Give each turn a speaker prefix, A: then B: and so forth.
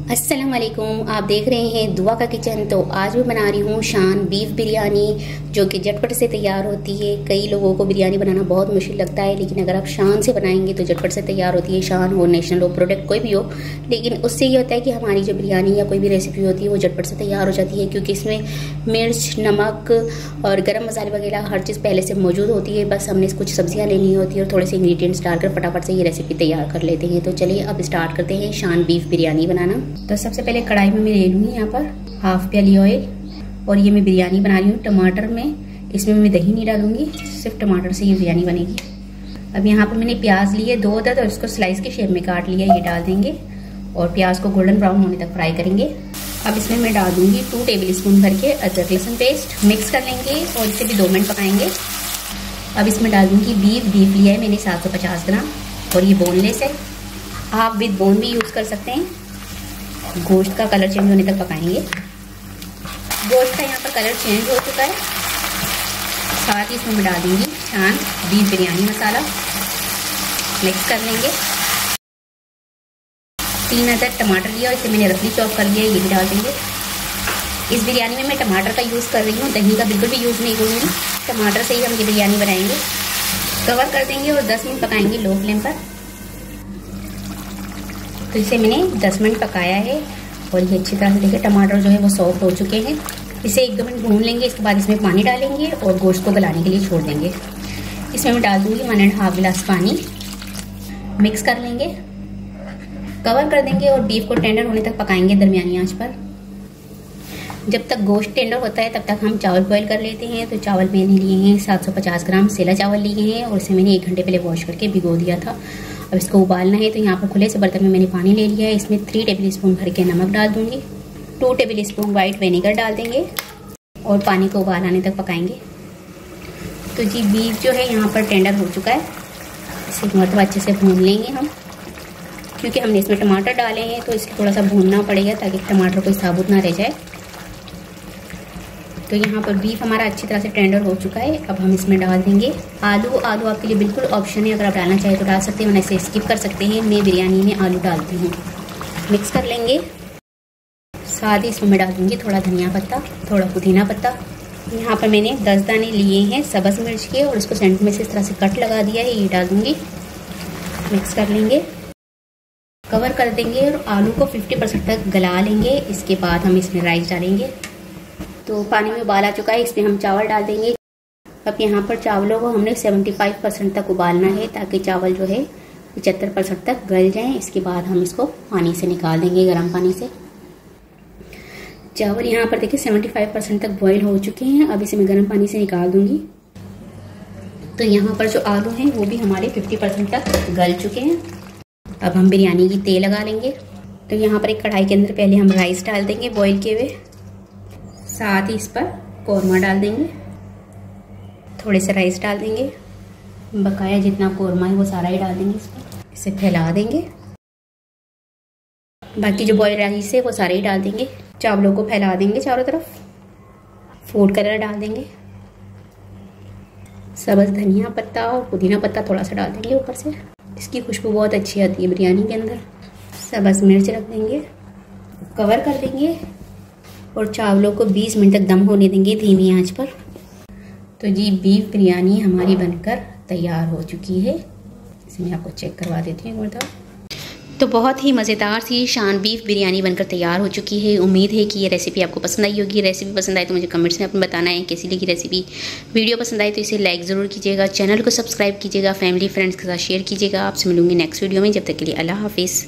A: अस्सलाम वालेकुम, आप देख रहे हैं दुआ का किचन। तो आज मैं बना रही हूँ शान बीफ बिरयानी, जो कि झटपट से तैयार होती है। कई लोगों को बिरयानी बनाना बहुत मुश्किल लगता है, लेकिन अगर आप शान से बनाएंगे तो झटपट से तैयार होती है। शान हो, नेशनल हो, प्रोडक्ट कोई भी हो, लेकिन उससे ये होता है कि हमारी जो बिरयानी या कोई भी रेसिपी होती है वो झटपट से तैयार हो जाती है, क्योंकि इसमें मिर्च, नमक और गर्म मसाले वगैरह हर चीज़ पहले से मौजूद होती है। बस हमने कुछ सब्जियाँ लेनी होती है और थोड़े से इंग्रेडिएंट्स डालकर फटाफट से ये रेसिपी तैयार कर लेते हैं। तो चलिए अब स्टार्ट करते हैं शान बीफ बिरयानी बनाना। तो सबसे पहले कढ़ाई में मैं ले लूँगी यहाँ पर हाफ प्याली ऑयल, और ये मैं बिरयानी बना रही हूँ टमाटर में। इसमें मैं दही नहीं डालूंगी, सिर्फ टमाटर से ये बिरयानी बनेगी। अब यहाँ पर मैंने प्याज लिए 2 अदद और इसको स्लाइस के शेप में काट लिया, ये डाल देंगे और प्याज को गोल्डन ब्राउन होने तक फ्राई करेंगे। अब इसमें मैं डाल दूंगी 2 टेबल स्पून भर के अदरक लहसुन पेस्ट। मिक्स कर लेंगे और इसे भी 2 मिनट पकाएंगे। अब इसमें डाल दूंगी बीफ लिया है मैंने 750 ग्राम, और ये बोनलेस है। आप विद बोन भी यूज़ कर सकते हैं। गोश्त का कलर चेंज होने तक पकाएंगे। गोश्त का यहाँ पर कलर चेंज हो चुका है। साथ ही इसमें मैं डाल दूंगी शान बीफ बिरयानी मसाला। मिक्स कर लेंगे। 3 अदद टमाटर लिया और इसे मैंने रफली चॉप कर लिया है, ये भी डाल देंगे। इस बिरयानी में मैं टमाटर का यूज़ कर रही हूँ, दही का बिल्कुल भी यूज़ नहीं करूँगी। टमाटर से ही हम ये बिरयानी बनाएंगे। कवर कर देंगे और 10 मिनट पकाएंगे लो फ्लेम पर। तो इसे मैंने 10 मिनट पकाया है और ये अच्छी तरह से देखिए टमाटर जो है वो सॉफ्ट हो चुके हैं। इसे 1-2 मिनट भून लेंगे। इसके बाद इसमें पानी डालेंगे और गोश्त को गलाने के लिए छोड़ देंगे। इसमें मैं डाल दूंगी 1.5 गिलास पानी। मिक्स कर लेंगे, कवर कर देंगे और बीफ को टेंडर होने तक पकाएंगे दरमियानी आंच पर। जब तक गोश्त टेंडर होता है तब तक हम चावल बॉईल कर लेते हैं। तो चावल मैंने लिए हैं 750 ग्राम सेला चावल लिए हैं और इसे मैंने 1 घंटे पहले वॉश करके भिगो दिया था। अब इसको उबालना है। तो यहाँ पर खुले से बर्तन में मैंने पानी ले लिया है। इसमें 3 टेबल स्पून भर के नमक डाल दूंगी। 2 टेबल स्पून वाइट विनेगर डाल देंगे और पानी को उबाल आने तक पकाएंगे। तो जी बीफ जो है यहाँ पर टेंडर हो चुका है। इसे एक मरतबा अच्छे से भून लेंगे हम, क्योंकि हमने इसमें टमाटर डाले हैं तो इसको थोड़ा सा भूनना पड़ेगा ताकि टमाटर कोई साबुत ना रह जाए। तो यहाँ पर बीफ हमारा अच्छी तरह से टेंडर हो चुका है। अब हम इसमें डाल देंगे आलू। आलू आपके लिए बिल्कुल ऑप्शन है, अगर आप डालना चाहें तो डाल सकते हैं, वरना इसे स्किप कर सकते हैं। मैं बिरयानी में आलू डालती हूँ। मिक्स कर लेंगे। साथ ही इसमें मैं डाल दूँगी थोड़ा धनिया पत्ता, थोड़ा पुदीना पत्ता। यहाँ पर मैंने 10 दाने लिए हैं सब्ज़ मिर्च के और इसको सेंटर में से इस तरह से कट लगा दिया है, ये डाल दूँगी। मिक्स कर लेंगे, कवर कर देंगे और आलू को 50% तक गला लेंगे। इसके बाद हम इसमें राइस डालेंगे। तो पानी में उबाल आ चुका है, इसमें हम चावल डाल देंगे। अब यहाँ पर चावलों को हमने 75% तक उबालना है, ताकि चावल जो है 75% तक गल जाएं। इसके बाद हम इसको पानी से निकाल देंगे, गर्म पानी से। चावल यहाँ पर देखिए 75% तक बॉईल हो चुके हैं। अब इसे मैं गर्म पानी से निकाल दूंगी। तो यहाँ पर जो आलू हैं वो भी हमारे 50% तक गल चुके हैं। अब हम बिरयानी की तेल लगा लेंगे। तो यहाँ पर एक कढ़ाई के अंदर पहले हम राइस डाल देंगे बॉईल किए हुए। साथ ही इस पर कौरमा डाल देंगे। थोड़े से राइस डाल देंगे, बकाया जितना कौरमा है वो सारा ही डाल देंगे इसमें। इसे फैला देंगे। बाकी जो बॉयल राइस है वो सारे ही डाल देंगे। चावलों को फैला देंगे चारों तरफ। फूड कलर डाल देंगे। सब्ज़ धनिया पत्ता और पुदीना पत्ता थोड़ा सा डाल देंगे ऊपर से, इसकी खुशबू बहुत अच्छी आती है बिरयानी के अंदर। सब्ज़ मिर्च रख देंगे, कवर कर देंगे और चावलों को 20 मिनट तक दम होने देंगे धीमी आंच पर। तो जी बीफ बिरयानी हमारी बनकर तैयार हो चुकी है। इसे मैं आपको चेक करवा देती हूँ एक बार। तो बहुत ही मज़ेदार सी शान बीफ बिरयानी बनकर तैयार हो चुकी है। उम्मीद है कि ये रेसिपी आपको पसंद आई होगी। रेसिपी पसंद आए तो मुझे कमेंट्स में अपने बताना है कैसी लगी रेसिपी। वीडियो पसंद आए तो इसे लाइक ज़रूर कीजिएगा, चैनल को सब्सक्राइब कीजिएगा, फैमिली फ्रेंड्स के साथ शेयर कीजिएगा। आपसे मिलूंगी नेक्स्ट वीडियो में। जब तक के लिए अल्लाह हाफिज़।